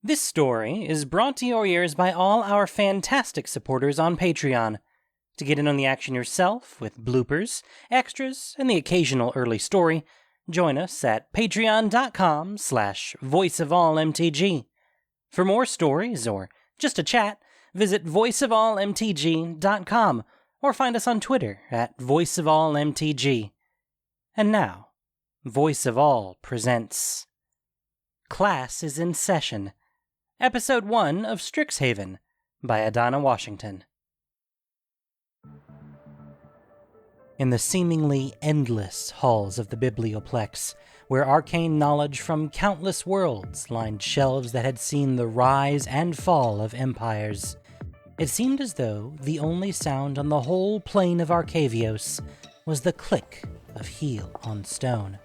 This story is brought to your ears by all our fantastic supporters on Patreon. To get in on the action yourself, with bloopers, extras, and the occasional early story, join us at patreon.com/voiceofallmtg. For more stories, or just a chat, visit voiceofallmtg.com, or find us on Twitter at voiceofallmtg. And now, Voice of All presents Class is in Session, Episode 1 of Strixhaven, by Adana Washington. In the seemingly endless halls of the Biblioplex, where arcane knowledge from countless worlds lined shelves that had seen the rise and fall of empires, it seemed as though the only sound on the whole plain of Arcavios was the click of heel on stone.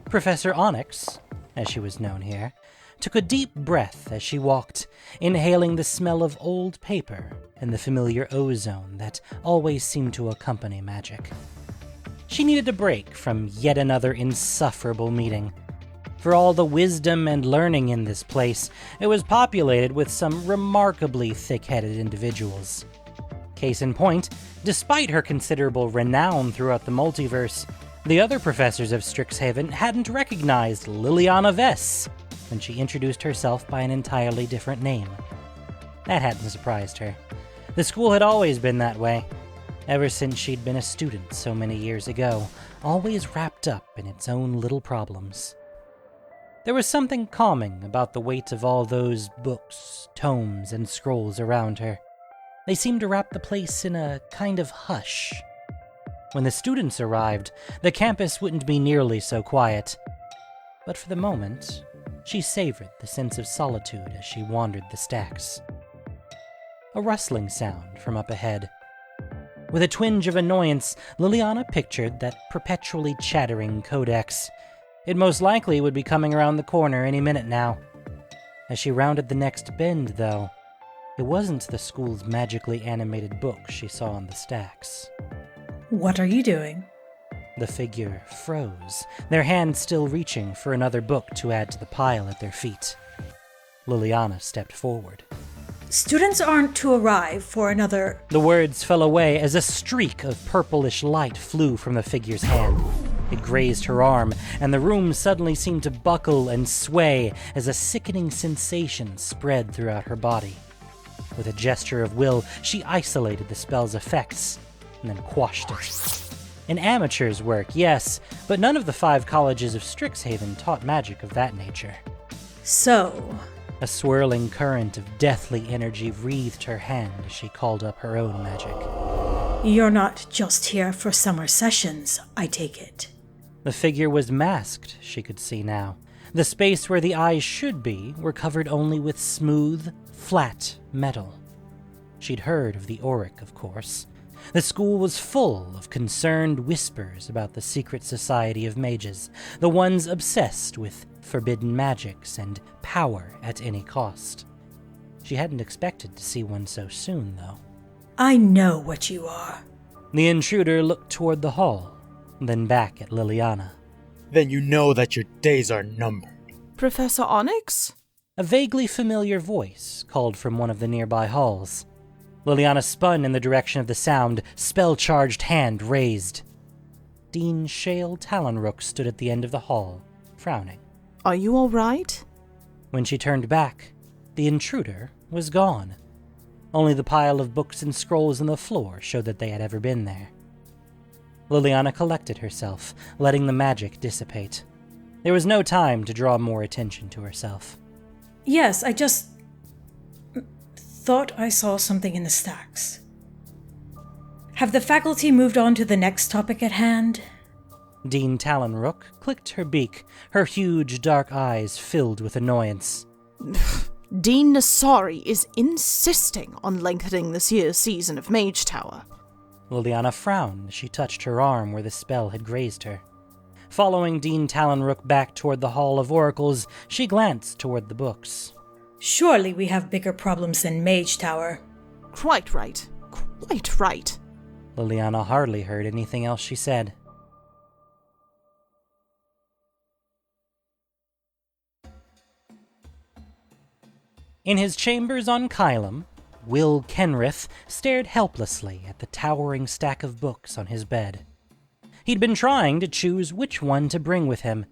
Professor Onyx, as she was known here, took a deep breath as she walked, inhaling the smell of old paper and the familiar ozone that always seemed to accompany magic. She needed a break from yet another insufferable meeting. For all the wisdom and learning in this place, it was populated with some remarkably thick-headed individuals. Case in point, despite her considerable renown throughout the multiverse, the other professors of Strixhaven hadn't recognized Liliana Vess when she introduced herself by an entirely different name. That hadn't surprised her. The school had always been that way, ever since she'd been a student so many years ago, always wrapped up in its own little problems. There was something calming about the weight of all those books, tomes, and scrolls around her. They seemed to wrap the place in a kind of hush. When the students arrived, the campus wouldn't be nearly so quiet. But for the moment, she savored the sense of solitude as she wandered the stacks. A rustling sound from up ahead. With a twinge of annoyance, Liliana pictured that perpetually chattering codex. It most likely would be coming around the corner any minute now. As she rounded the next bend, though, it wasn't the school's magically animated book she saw on the stacks. What are you doing? The figure froze, their hands still reaching for another book to add to the pile at their feet. Liliana stepped forward. Students aren't to arrive for another... The words fell away as a streak of purplish light flew from the figure's hand. It grazed her arm, and the room suddenly seemed to buckle and sway as a sickening sensation spread throughout her body. With a gesture of will, she isolated the spell's effects, and then quashed it. An amateur's work, yes, but none of the 5 colleges of Strixhaven taught magic of that nature. So... A swirling current of deathly energy wreathed her hand as she called up her own magic. You're not just here for summer sessions, I take it. The figure was masked, she could see now. The space where the eyes should be were covered only with smooth, flat metal. She'd heard of the Auric, of course. The school was full of concerned whispers about the secret society of mages, the ones obsessed with forbidden magics and power at any cost. She hadn't expected to see one so soon, though. I know what you are. The intruder looked toward the hall, then back at Liliana. Then you know that your days are numbered. Professor Onyx? A vaguely familiar voice called from one of the nearby halls. Liliana spun in the direction of the sound, spell-charged hand raised. Dean Shale Talonrook stood at the end of the hall, frowning. Are you all right? When she turned back, the intruder was gone. Only the pile of books and scrolls on the floor showed that they had ever been there. Liliana collected herself, letting the magic dissipate. There was no time to draw more attention to herself. Yes, I just... thought I saw something in the stacks. Have the faculty moved on to the next topic at hand? Dean Talonrook clicked her beak, her huge dark eyes filled with annoyance. Dean Nassari is insisting on lengthening this year's season of Mage Tower. Liliana frowned as she touched her arm where the spell had grazed her. Following Dean Talonrook back toward the Hall of Oracles, she glanced toward the books. Surely we have bigger problems than Mage Tower. Quite right. Quite right. Liliana hardly heard anything else she said. In his chambers on Kylum, Will Kenrith stared helplessly at the towering stack of books on his bed. He'd been trying to choose which one to bring with him.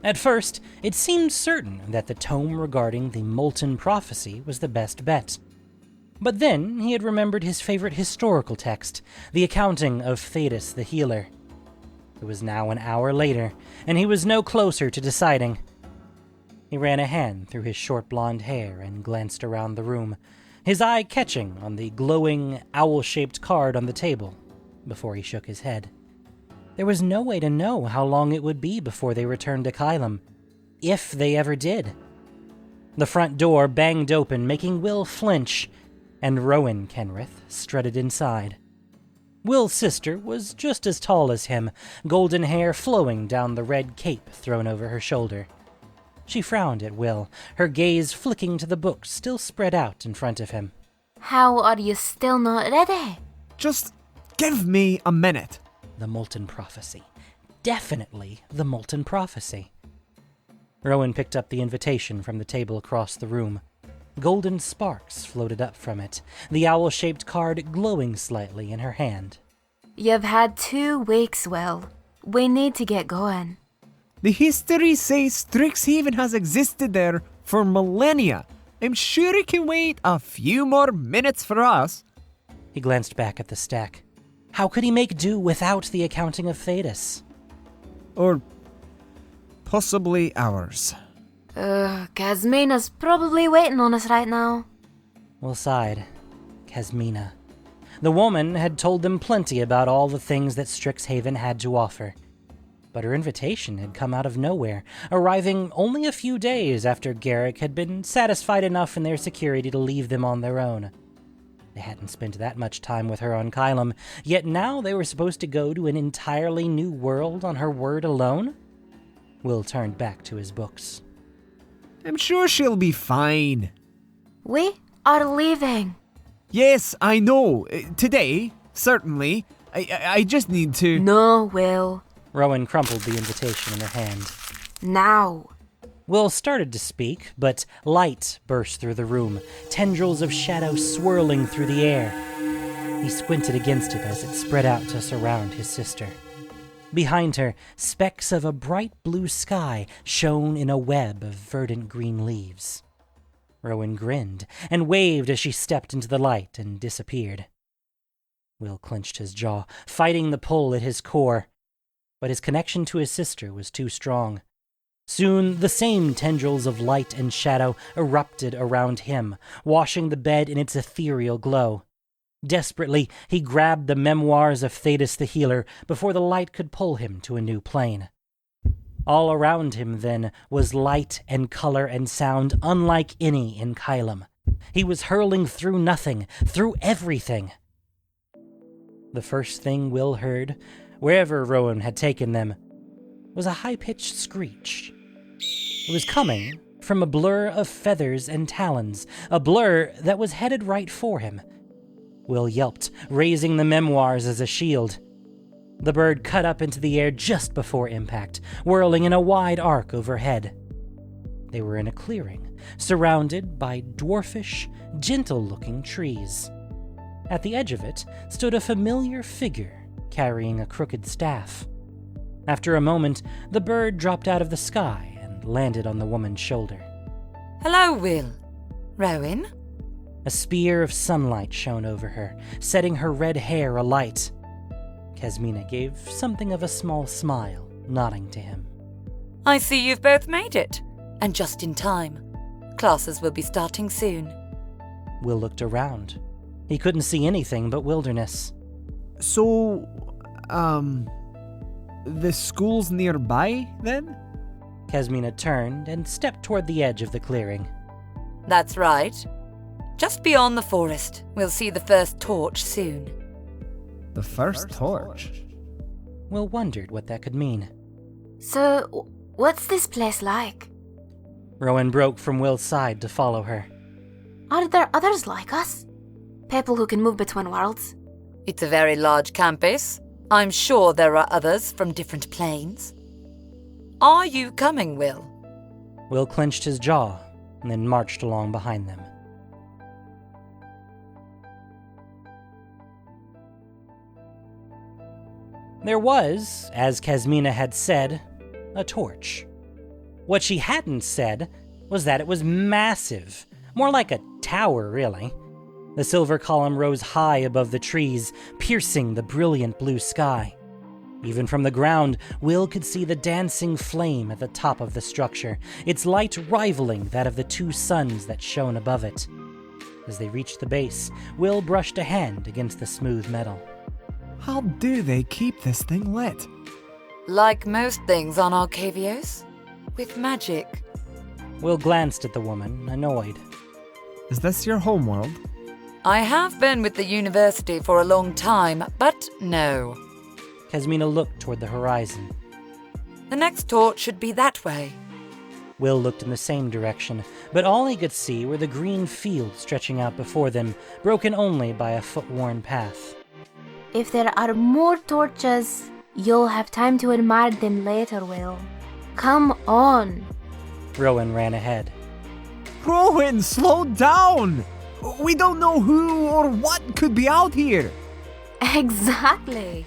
At first, it seemed certain that the tome regarding the Molten Prophecy was the best bet. But then he had remembered his favorite historical text, the accounting of Thetis the Healer. It was now an hour later, and he was no closer to deciding. He ran a hand through his short blonde hair and glanced around the room, his eye catching on the glowing, owl-shaped card on the table, before he shook his head. There was no way to know how long it would be before they returned to Kylum, if they ever did. The front door banged open, making Will flinch, and Rowan Kenrith strutted inside. Will's sister was just as tall as him, golden hair flowing down the red cape thrown over her shoulder. She frowned at Will, her gaze flicking to the books still spread out in front of him. How are you still not ready? Just give me a minute. The Molten Prophecy. Definitely the Molten Prophecy. Rowan picked up the invitation from the table across the room. Golden sparks floated up from it, the owl-shaped card glowing slightly in her hand. You've had 2 weeks, Will. We need to get going. The history says Strixhaven has existed there for millennia. I'm sure it can wait a few more minutes for us. He glanced back at the stack. How could he make do without the accounting of Thetis? Or possibly ours. Kasmina's probably waiting on us right now. Will sighed. Kasmina. The woman had told them plenty about all the things that Strixhaven had to offer. But her invitation had come out of nowhere, arriving only a few days after Garrick had been satisfied enough in their security to leave them on their own. They hadn't spent that much time with her on Kylum, yet now they were supposed to go to an entirely new world on her word alone? Will turned back to his books. I'm sure she'll be fine. We are leaving. Yes, I know. Today, certainly. I just need to... No, Will. Rowan crumpled the invitation in her hand. Now. Will started to speak, but light burst through the room, tendrils of shadow swirling through the air. He squinted against it as it spread out to surround his sister. Behind her, specks of a bright blue sky shone in a web of verdant green leaves. Rowan grinned and waved as she stepped into the light and disappeared. Will clenched his jaw, fighting the pull at his core. But his connection to his sister was too strong. Soon, the same tendrils of light and shadow erupted around him, washing the bed in its ethereal glow. Desperately, he grabbed the memoirs of Thetis the Healer before the light could pull him to a new plane. All around him, then, was light and color and sound unlike any in Kylum. He was hurling through nothing, through everything. The first thing Will heard, wherever Rowan had taken them, was a high-pitched screech. It was coming from a blur of feathers and talons, a blur that was headed right for him. Will yelped, raising the memoirs as a shield. The bird cut up into the air just before impact, whirling in a wide arc overhead. They were in a clearing, surrounded by dwarfish, gentle-looking trees. At the edge of it stood a familiar figure carrying a crooked staff. After a moment, the bird dropped out of the sky and landed on the woman's shoulder. Hello, Will. Rowan? A spear of sunlight shone over her, setting her red hair alight. Kasmina gave something of a small smile, nodding to him. I see you've both made it, and just in time. Classes will be starting soon. Will looked around. He couldn't see anything but wilderness. So, the school's nearby, then? Kasmina turned and stepped toward the edge of the clearing. That's right. Just beyond the forest, we'll see the first torch soon. The first torch? Will wondered what that could mean. So, what's this place like? Rowan broke from Will's side to follow her. Are there others like us? People who can move between worlds? It's a very large campus. I'm sure there are others from different planes. Are you coming, Will? Will clenched his jaw, and then marched along behind them. There was, as Kasmina had said, a torch. What she hadn't said was that it was massive, more like a tower, really. The silver column rose high above the trees, piercing the brilliant blue sky. Even from the ground, Will could see the dancing flame at the top of the structure, its light rivaling that of the two suns that shone above it. As they reached the base, Will brushed a hand against the smooth metal. How do they keep this thing lit? Like most things on Arcavios, with magic. Will glanced at the woman, annoyed. Is this your homeworld? I have been with the university for a long time, but no. Kasmina looked toward the horizon. The next torch should be that way. Will looked in the same direction, but all he could see were the green fields stretching out before them, broken only by a foot-worn path. If there are more torches, you'll have time to admire them later, Will. Come on. Rowan ran ahead. Rowan, slow down! We don't know who or what could be out here. Exactly.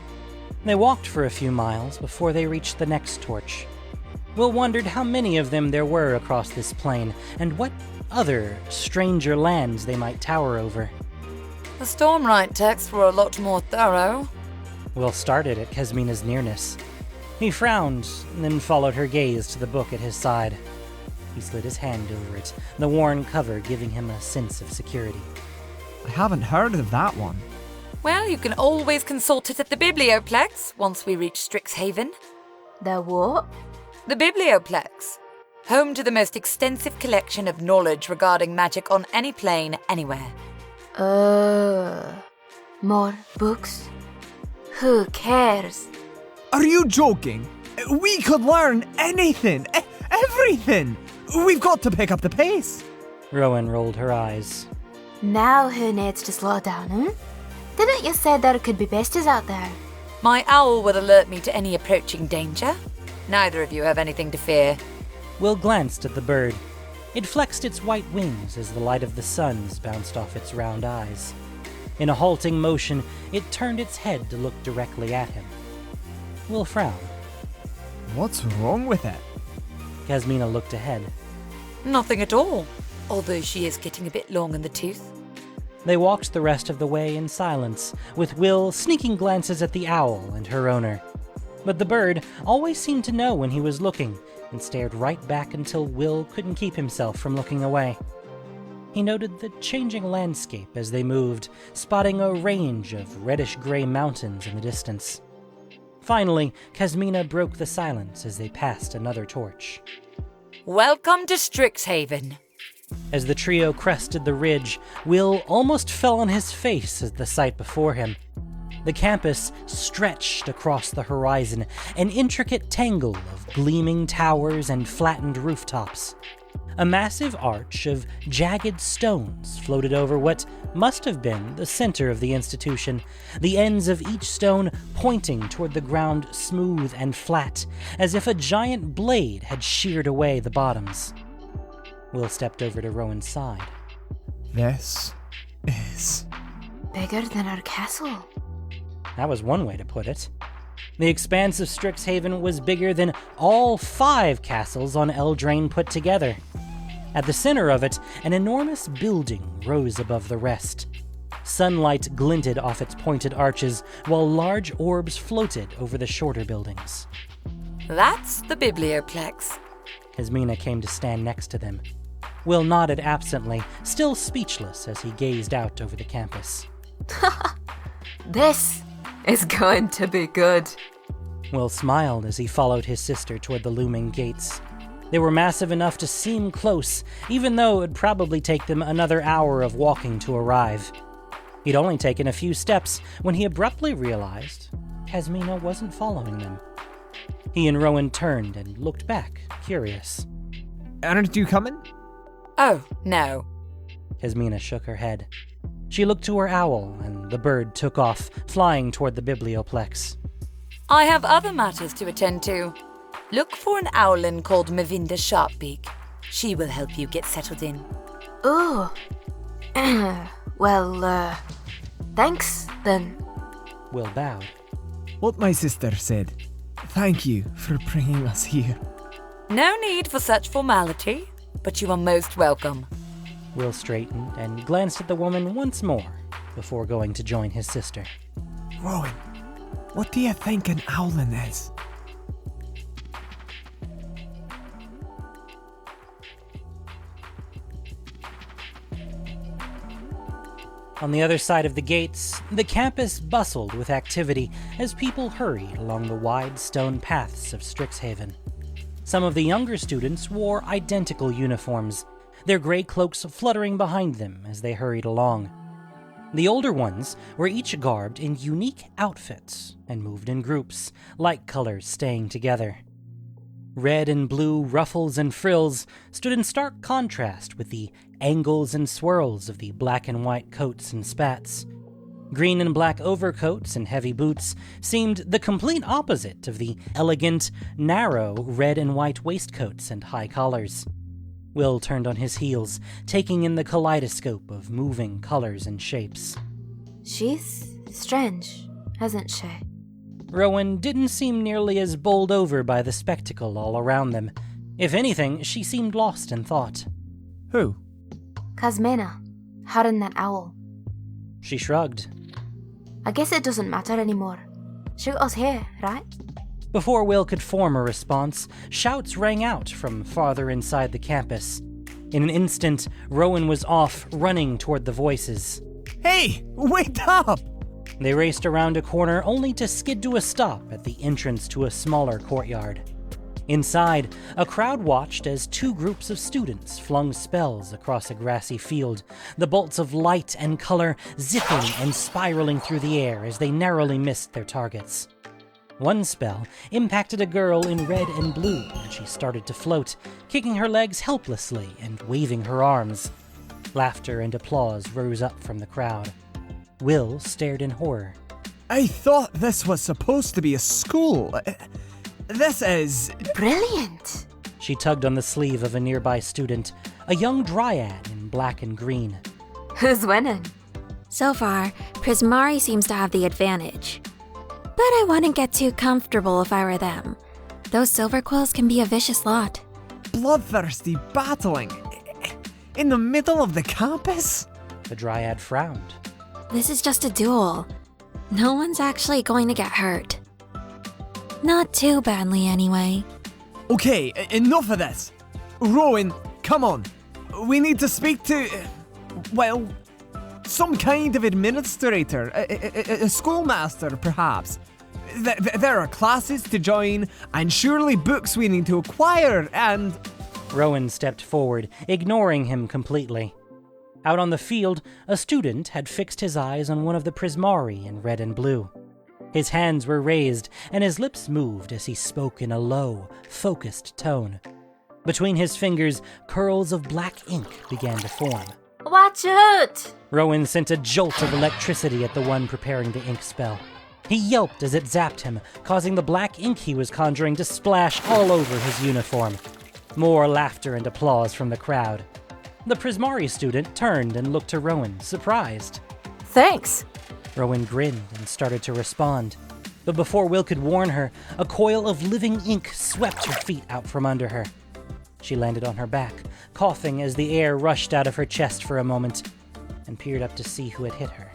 They walked for a few miles before they reached the next torch. Will wondered how many of them there were across this plain, and what other stranger lands they might tower over. The Stormlight texts were a lot more thorough. Will started at Kasmina's nearness. He frowned, and then followed her gaze to the book at his side. He slid his hand over it, the worn cover giving him a sense of security. I haven't heard of that one. Well, you can always consult it at the Biblioplex once we reach Strixhaven. The what? The Biblioplex. Home to the most extensive collection of knowledge regarding magic on any plane, anywhere. More books? Who cares? Are you joking? We could learn anything, everything. We've got to pick up the pace. Rowan rolled her eyes. Now who needs to slow down, hmm? Didn't you say there could be besties out there? My owl would alert me to any approaching danger. Neither of you have anything to fear. Will glanced at the bird. It flexed its white wings as the light of the suns bounced off its round eyes. In a halting motion, it turned its head to look directly at him. Will frowned. What's wrong with it? Kasmina looked ahead. Nothing at all, although she is getting a bit long in the tooth. They walked the rest of the way in silence, with Will sneaking glances at the owl and her owner. But the bird always seemed to know when he was looking, and stared right back until Will couldn't keep himself from looking away. He noted the changing landscape as they moved, spotting a range of reddish-gray mountains in the distance. Finally, Kasmina broke the silence as they passed another torch. Welcome to Strixhaven. As the trio crested the ridge, Will almost fell on his face at the sight before him. The campus stretched across the horizon, an intricate tangle of gleaming towers and flattened rooftops. A massive arch of jagged stones floated over what must have been the center of the institution, the ends of each stone pointing toward the ground smooth and flat, as if a giant blade had sheared away the bottoms. Will stepped over to Rowan's side. This is... Bigger than our castle. That was one way to put it. The expanse of Strixhaven was bigger than all 5 castles on Eldraine put together. At the center of it, an enormous building rose above the rest. Sunlight glinted off its pointed arches, while large orbs floated over the shorter buildings. That's the Biblioplex. Kasmina came to stand next to them. Will nodded absently, still speechless as he gazed out over the campus. This is going to be good. Will smiled as he followed his sister toward the looming gates. They were massive enough to seem close, even though it would probably take them another hour of walking to arrive. He'd only taken a few steps when he abruptly realized Kasmina wasn't following them. He and Rowan turned and looked back, curious. Aren't you coming? Oh, no. Kasmina shook her head. She looked to her owl, and the bird took off, flying toward the Biblioplex. I have other matters to attend to. Look for an owlin called Mavinda Sharpbeak. She will help you get settled in. Oh. Well, thanks, then. Will bowed. What my sister said. Thank you for bringing us here. No need for such formality, but you are most welcome. Will straightened and glanced at the woman once more before going to join his sister. Rowan, what do you think an owlin is? On the other side of the gates, the campus bustled with activity as people hurried along the wide stone paths of Strixhaven. Some of the younger students wore identical uniforms, their gray cloaks fluttering behind them as they hurried along. The older ones were each garbed in unique outfits and moved in groups, light colors staying together. Red and blue ruffles and frills stood in stark contrast with the angles and swirls of the black and white coats and spats. Green and black overcoats and heavy boots seemed the complete opposite of the elegant, narrow red and white waistcoats and high collars. Will turned on his heels, taking in the kaleidoscope of moving colors and shapes. She's strange, hasn't she? Rowan didn't seem nearly as bowled over by the spectacle all around them. If anything, she seemed lost in thought. Who? Casmena, her and that owl. She shrugged. I guess it doesn't matter anymore. She got us here, right? Before Will could form a response, shouts rang out from farther inside the campus. In an instant, Rowan was off, running toward the voices. Hey, wait up! They raced around a corner only to skid to a stop at the entrance to a smaller courtyard. Inside, a crowd watched as two groups of students flung spells across a grassy field, the bolts of light and color zipping and spiraling through the air as they narrowly missed their targets. One spell impacted a girl in red and blue, and she started to float, kicking her legs helplessly and waving her arms. Laughter and applause rose up from the crowd. Will stared in horror. I thought this was supposed to be a school. This is... Brilliant! She tugged on the sleeve of a nearby student, a young dryad in black and green. Who's winning? So far, Prismari seems to have the advantage. But I wouldn't get too comfortable if I were them. Those Silverquills can be a vicious lot. bloodthirsty battling. In the middle of the campus? The dryad frowned. This is just a duel. No one's actually going to get hurt. Not too badly, anyway. Okay, enough of this. Rowan, come on. We need to speak to, well, some kind of administrator, a schoolmaster, perhaps. There are classes to join, and surely books we need to acquire, and... Rowan stepped forward, ignoring him completely. Out on the field, a student had fixed his eyes on one of the Prismari in red and blue. His hands were raised, and his lips moved as he spoke in a low, focused tone. Between his fingers, curls of black ink began to form. Watch out! Rowan sent a jolt of electricity at the one preparing the ink spell. He yelped as it zapped him, causing the black ink he was conjuring to splash all over his uniform. More laughter and applause from the crowd. The Prismari student turned and looked to Rowan, surprised. Thanks! Rowan grinned and started to respond. But before Will could warn her, a coil of living ink swept her feet out from under her. She landed on her back, coughing as the air rushed out of her chest for a moment, and peered up to see who had hit her.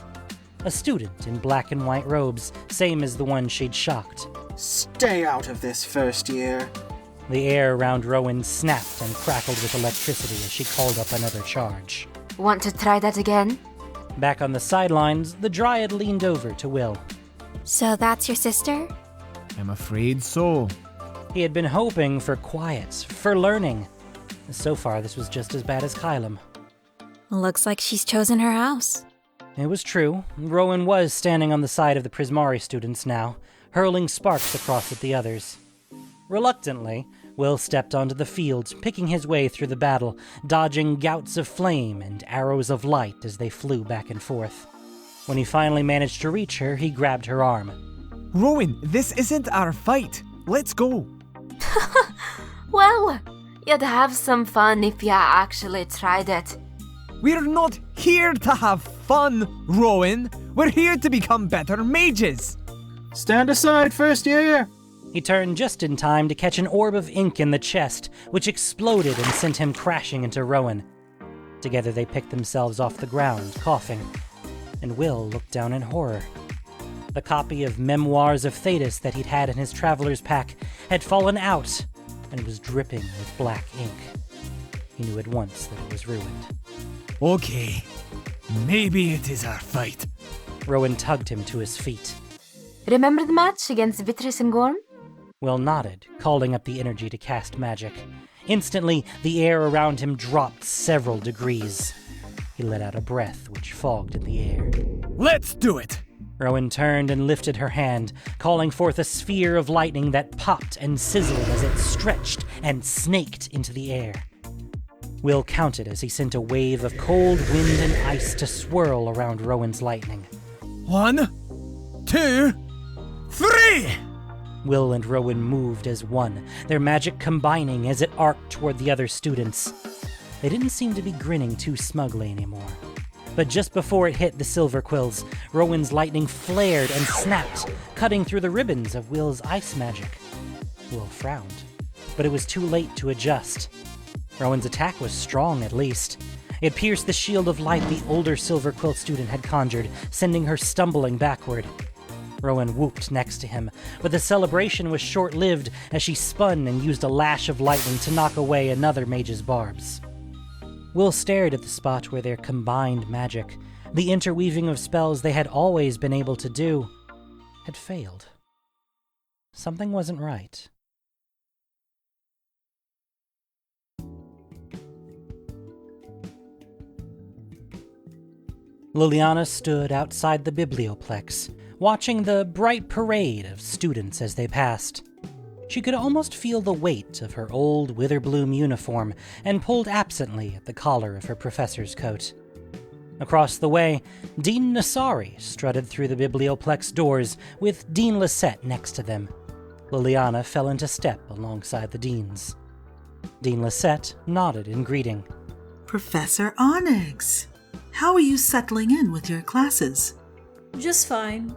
A student in black and white robes, same as the one she'd shocked. Stay out of this first year. The air around Rowan snapped and crackled with electricity as she called up another charge. Want to try that again? Back on the sidelines, the dryad leaned over to Will. So that's your sister? I'm afraid so. He had been hoping for quiet, for learning. So far, this was just as bad as Kylum. Looks like she's chosen her house. It was true. Rowan was standing on the side of the Prismari students now, hurling sparks across at the others. Reluctantly, Will stepped onto the field, picking his way through the battle, dodging gouts of flame and arrows of light as they flew back and forth. When he finally managed to reach her, he grabbed her arm. Rowan, this isn't our fight. Let's go. Well, You'd have some fun if you actually tried it. We're not here to have fun, Rowan. We're here to become better mages. Stand aside, first year! He turned just in time to catch an orb of ink in the chest, which exploded and sent him crashing into Rowan. Together they picked themselves off the ground, coughing, and Will looked down in horror. The copy of Memoirs of Thetis that he'd had in his traveler's pack had fallen out and was dripping with black ink. He knew at once that it was ruined. Okay, maybe it is our fight. Rowan tugged him to his feet. Remember the match against Vitris and Gorm? Will nodded, calling up the energy to cast magic. Instantly, the air around him dropped several degrees. He let out a breath which fogged in the air. Let's do it! Rowan turned and lifted her hand, calling forth a sphere of lightning that popped and sizzled as it stretched and snaked into the air. Will counted as he sent a wave of cold wind and ice to swirl around Rowan's lightning. 1, 2, 3! Will and Rowan moved as one, their magic combining as it arced toward the other students. They didn't seem to be grinning too smugly anymore. But just before it hit the Silverquills, Rowan's lightning flared and snapped, cutting through the ribbons of Will's ice magic. Will frowned, but it was too late to adjust. Rowan's attack was strong, at least. It pierced the shield of light the older Silverquill student had conjured, sending her stumbling backward. Rowan whooped next to him, but the celebration was short-lived as she spun and used a lash of lightning to knock away another mage's barbs. Will stared at the spot where their combined magic, the interweaving of spells they had always been able to do, had failed. Something wasn't right. Liliana stood outside the biblioplex, watching the bright parade of students as they passed. She could almost feel the weight of her old Witherbloom uniform and pulled absently at the collar of her professor's coat. Across the way, Dean Nassari strutted through the biblioplex doors with Dean Lisette next to them. Liliana fell into step alongside the deans. Dean Lisette nodded in greeting. Professor Onyx, how are you settling in with your classes? Just fine.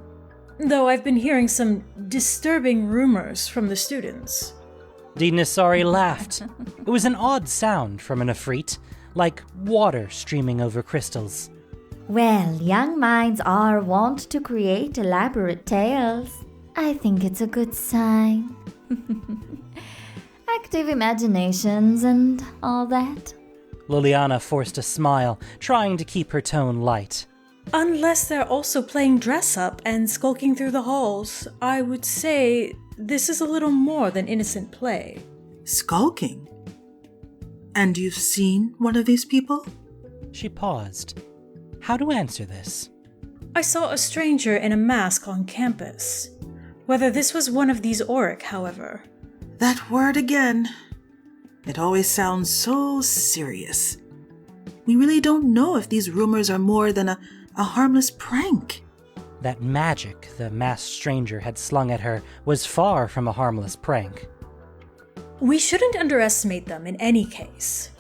Though I've been hearing some disturbing rumors from the students. Dean Nassari laughed. It was an odd sound from an Efreet, like water streaming over crystals. Well, young minds are wont to create elaborate tales. I think it's a good sign. Active imaginations and all that. Liliana forced a smile, trying to keep her tone light. Unless they're also playing dress-up and skulking through the halls, I would say this is a little more than innocent play. Skulking? And you've seen one of these people? She paused. How to answer this? I saw a stranger in a mask on campus. Whether this was one of these Auric, however. That word again. It always sounds so serious. We really don't know if these rumors are more than a harmless prank. That magic the masked stranger had slung at her was far from a harmless prank. We shouldn't underestimate them in any case.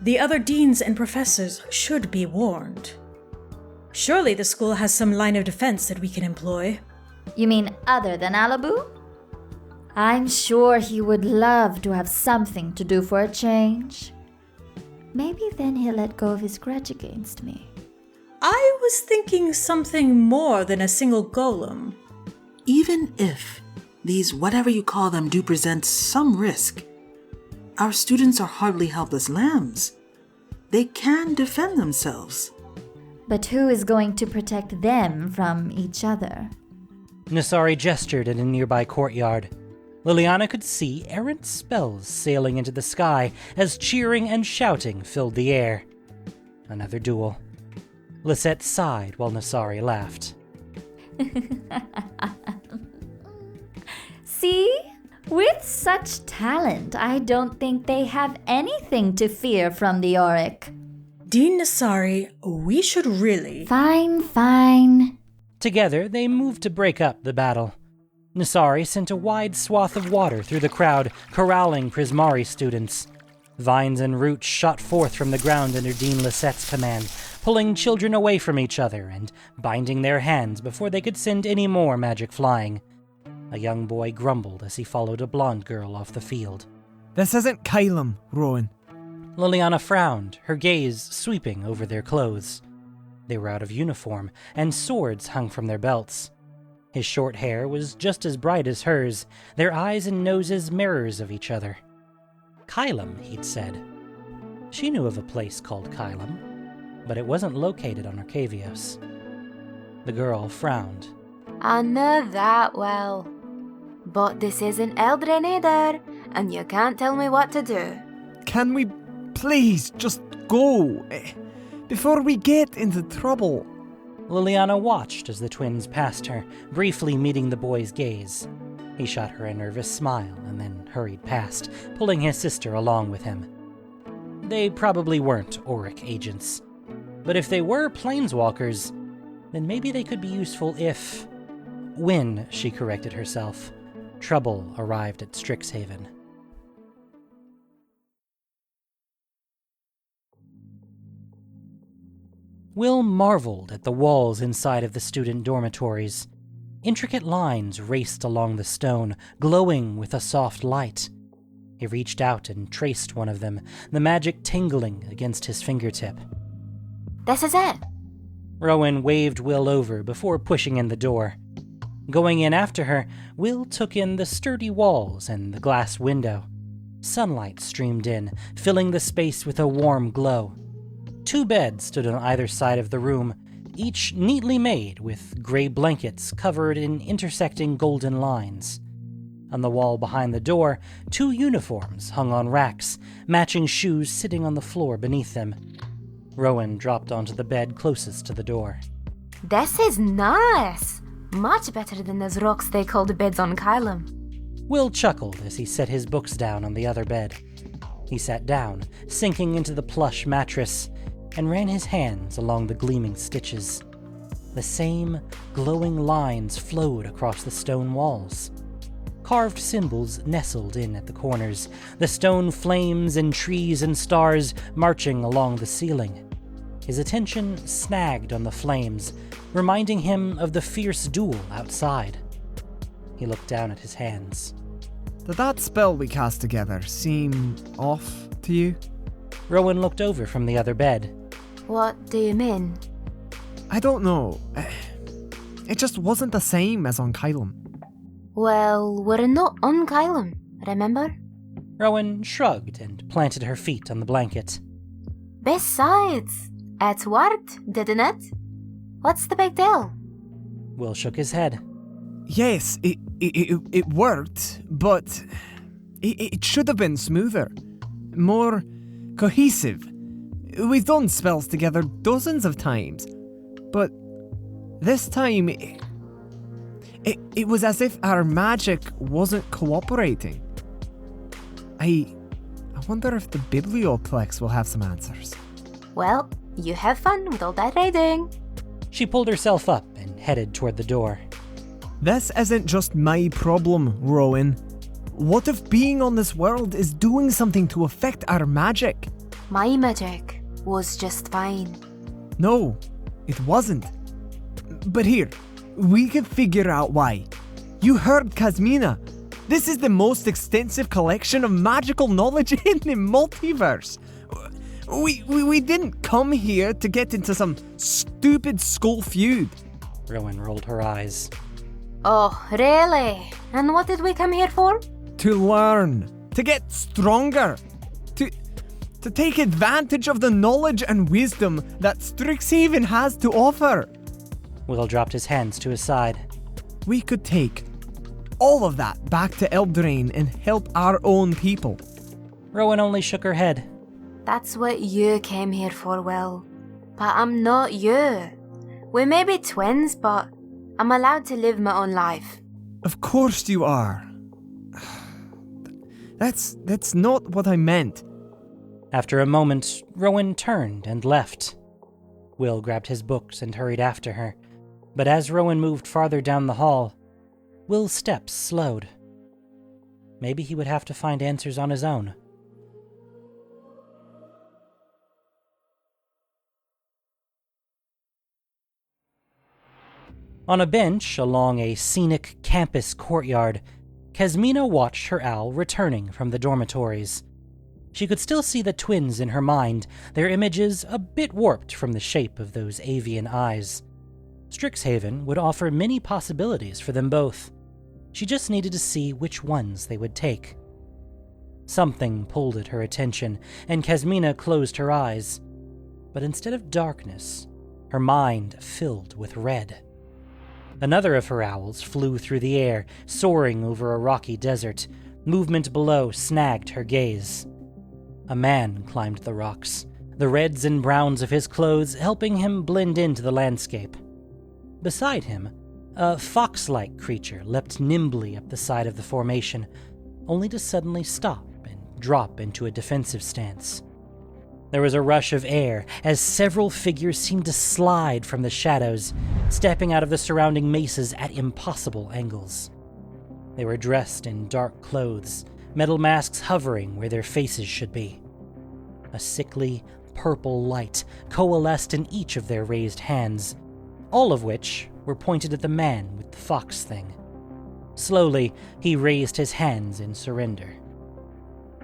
The other deans and professors should be warned. Surely the school has some line of defense that we can employ. You mean other than Alabu? I'm sure he would love to have something to do for a change. Maybe then he'll let go of his grudge against me. I was thinking something more than a single golem. Even if these whatever you call them do present some risk, our students are hardly helpless lambs. They can defend themselves. But who is going to protect them from each other? Nassari gestured in a nearby courtyard. Liliana could see errant spells sailing into the sky as cheering and shouting filled the air. Another duel. Lisette sighed while Nassari laughed. See? With such talent, I don't think they have anything to fear from the Auric. Dean Nassari, we should really... Fine. Together, they moved to break up the battle. Nassari sent a wide swath of water through the crowd, corralling Prismari students. Vines and roots shot forth from the ground under Dean Lissette's command, pulling children away from each other and binding their hands before they could send any more magic flying. A young boy grumbled as he followed a blonde girl off the field. This isn't Kylum, Rowan. Liliana frowned, her gaze sweeping over their clothes. They were out of uniform, and swords hung from their belts. His short hair was just as bright as hers, their eyes and noses mirrors of each other. Kylum, he'd said. She knew of a place called Kylum, but it wasn't located on Arcavios. The girl frowned. I know that well. But this isn't Eldraine either, and you can't tell me what to do. Can we please just go? Before we get into trouble. Liliana watched as the twins passed her, briefly meeting the boy's gaze. He shot her a nervous smile and then hurried past, pulling his sister along with him. They probably weren't Auric agents. But if they were planeswalkers, then maybe they could be useful if... when, she corrected herself, trouble arrived at Strixhaven. Will marveled at the walls inside of the student dormitories. Intricate lines raced along the stone, glowing with a soft light. He reached out and traced one of them, the magic tingling against his fingertip. This is it. Rowan waved Will over before pushing in the door. Going in after her, Will took in the sturdy walls and the glass window. Sunlight streamed in, filling the space with a warm glow. 2 beds stood on either side of the room, each neatly made with gray blankets covered in intersecting golden lines. On the wall behind the door, 2 uniforms hung on racks, matching shoes sitting on the floor beneath them. Rowan dropped onto the bed closest to the door. This is nice. Much better than those rocks they called beds on Kylum. Will chuckled as he set his books down on the other bed. He sat down, sinking into the plush mattress, and ran his hands along the gleaming stitches. The same glowing lines flowed across the stone walls. Carved symbols nestled in at the corners, the stone flames and trees and stars marching along the ceiling. His attention snagged on the flames, reminding him of the fierce duel outside. He looked down at his hands. Did that spell we cast together seem off to you? Rowan looked over from the other bed. What do you mean? I don't know. It just wasn't the same as on Kylum. Well, we're not on Kylum, remember? Rowan shrugged and planted her feet on the blanket. Besides, it worked, didn't it? What's the big deal? Will shook his head. Yes, it worked, but it should have been smoother, more cohesive. We've done spells together dozens of times, but this time it was as if our magic wasn't cooperating. I wonder if the Biblioplex will have some answers. Well, you have fun with all that reading. She pulled herself up and headed toward the door. This isn't just my problem, Rowan. What if being on this world is doing something to affect our magic? My magic was just fine. No, it wasn't. But here, we can figure out why. You heard Kazmina. This is the most extensive collection of magical knowledge in the multiverse. We didn't come here to get into some stupid school feud. Rowan rolled her eyes. Oh, really? And what did we come here for? To learn, to get stronger, to take advantage of the knowledge and wisdom that Strixhaven has to offer. Will dropped his hands to his side. We could take all of that back to Eldraine and help our own people. Rowan only shook her head. That's what you came here for, Will. But I'm not you. We may be twins, but I'm allowed to live my own life. Of course you are. That's not what I meant. After a moment, Rowan turned and left. Will grabbed his books and hurried after her, but as Rowan moved farther down the hall, Will's steps slowed. Maybe he would have to find answers on his own. On a bench along a scenic campus courtyard, Kasmina watched her owl returning from the dormitories. She could still see the twins in her mind, their images a bit warped from the shape of those avian eyes. Strixhaven would offer many possibilities for them both. She just needed to see which ones they would take. Something pulled at her attention, and Kasmina closed her eyes. But instead of darkness, her mind filled with red. Another of her owls flew through the air, soaring over a rocky desert. Movement below snagged her gaze. A man climbed the rocks, the reds and browns of his clothes helping him blend into the landscape. Beside him, a fox-like creature leapt nimbly up the side of the formation, only to suddenly stop and drop into a defensive stance. There was a rush of air as several figures seemed to slide from the shadows, stepping out of the surrounding mesas at impossible angles. They were dressed in dark clothes, metal masks hovering where their faces should be. A sickly, purple light coalesced in each of their raised hands, all of which were pointed at the man with the fox thing. Slowly, he raised his hands in surrender.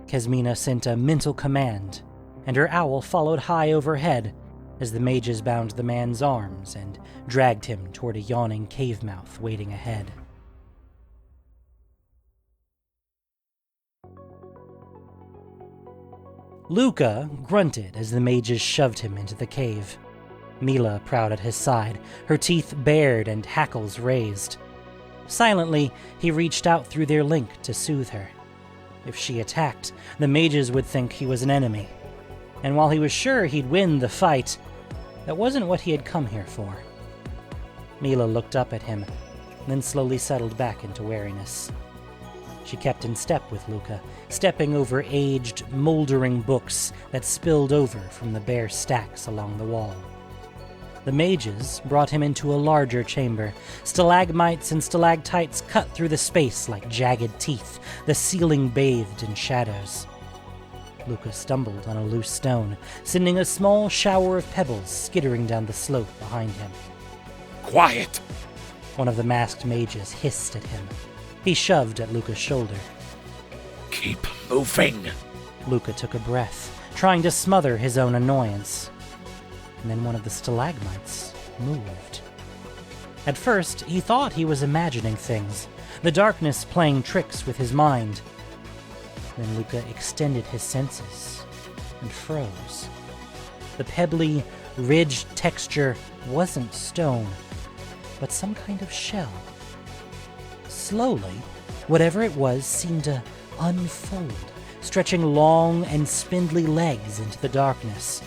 Kasmina sent a mental command, and her owl followed high overhead as the mages bound the man's arms and dragged him toward a yawning cave mouth waiting ahead. Luka grunted as the mages shoved him into the cave. Mila proud at his side, her teeth bared and hackles raised. Silently, he reached out through their link to soothe her. If she attacked, the mages would think he was an enemy. And while he was sure he'd win the fight, that wasn't what he had come here for. Mila looked up at him, then slowly settled back into wariness. She kept in step with Luka, stepping over aged, moldering books that spilled over from the bare stacks along the wall. The mages brought him into a larger chamber. Stalagmites and stalactites cut through the space like jagged teeth, the ceiling bathed in shadows. Luka stumbled on a loose stone, sending a small shower of pebbles skittering down the slope behind him. Quiet! One of the masked mages hissed at him. He shoved at Luka's shoulder. Keep moving! Luka took a breath, trying to smother his own annoyance. And then one of the stalagmites moved. At first, he thought he was imagining things, the darkness playing tricks with his mind. Then Luka extended his senses and froze. The pebbly, ridged texture wasn't stone, but some kind of shell. Slowly, whatever it was seemed to unfold, stretching long and spindly legs into the darkness.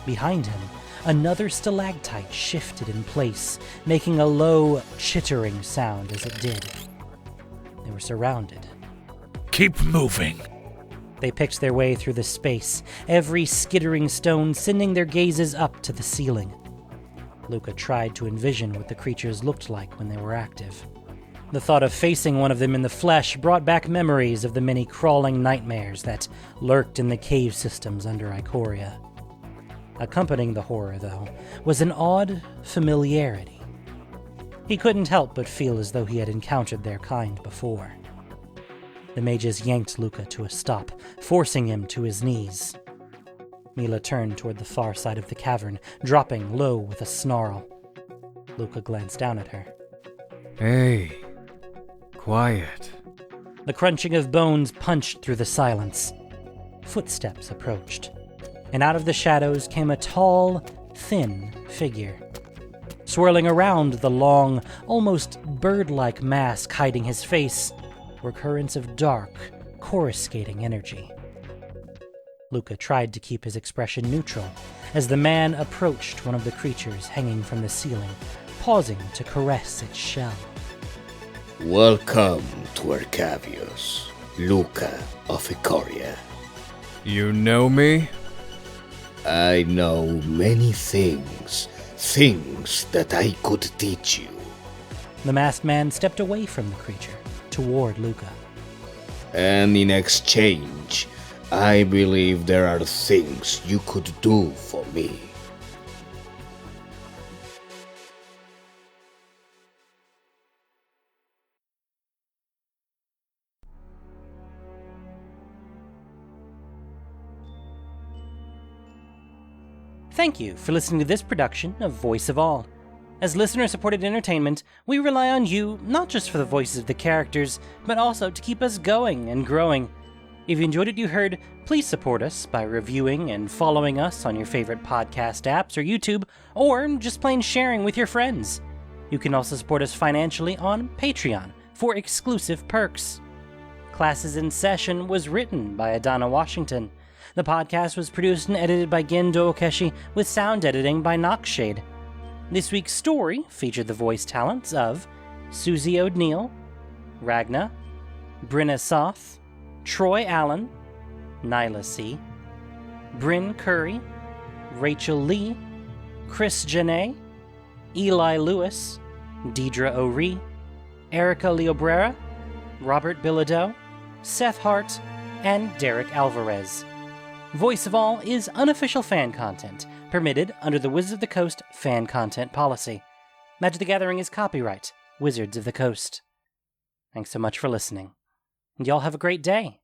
Behind him, another stalactite shifted in place, making a low, chittering sound as it did. They were surrounded. Keep moving! They picked their way through the space, every skittering stone sending their gazes up to the ceiling. Luka tried to envision what the creatures looked like when they were active. The thought of facing one of them in the flesh brought back memories of the many crawling nightmares that lurked in the cave systems under Ikoria. Accompanying the horror, though, was an odd familiarity. He couldn't help but feel as though he had encountered their kind before. The mages yanked Luka to a stop, forcing him to his knees. Mila turned toward the far side of the cavern, dropping low with a snarl. Luka glanced down at her. Hey, quiet. The crunching of bones punched through the silence. Footsteps approached, and out of the shadows came a tall, thin figure. Swirling around the long, almost bird-like mask hiding his face were currents of dark, coruscating energy. Luka tried to keep his expression neutral as the man approached one of the creatures hanging from the ceiling, pausing to caress its shell. Welcome to Arcavius, Luka of Ikoria. You know me? I know many things that I could teach you. The masked man stepped away from the creature, toward Luka. And in exchange, I believe there are things you could do for me. Thank you for listening to this production of Voice of All. As listener-supported entertainment, we rely on you not just for the voices of the characters, but also to keep us going and growing. If you enjoyed what you heard, please support us by reviewing and following us on your favorite podcast apps or YouTube, or just plain sharing with your friends. You can also support us financially on Patreon for exclusive perks. Classes in Session was written by Adana Washington. The podcast was produced and edited by Gendo Okeshi, with sound editing by Noxshade. This week's story featured the voice talents of Susie O'Neill, Ragna, Brenna Soth, Troy Allen, Nyla C., Bryn Curry, Rachel Lee, Chris Janae, Eli Lewis, Deidre O'Ree, Ericka Leobrera, Robert Bilodeau, Seth Hart, and Derek Alvarez. Voice of All is unofficial fan content, permitted under the Wizards of the Coast fan content policy. Magic the Gathering is copyright Wizards of the Coast. Thanks so much for listening, and y'all have a great day.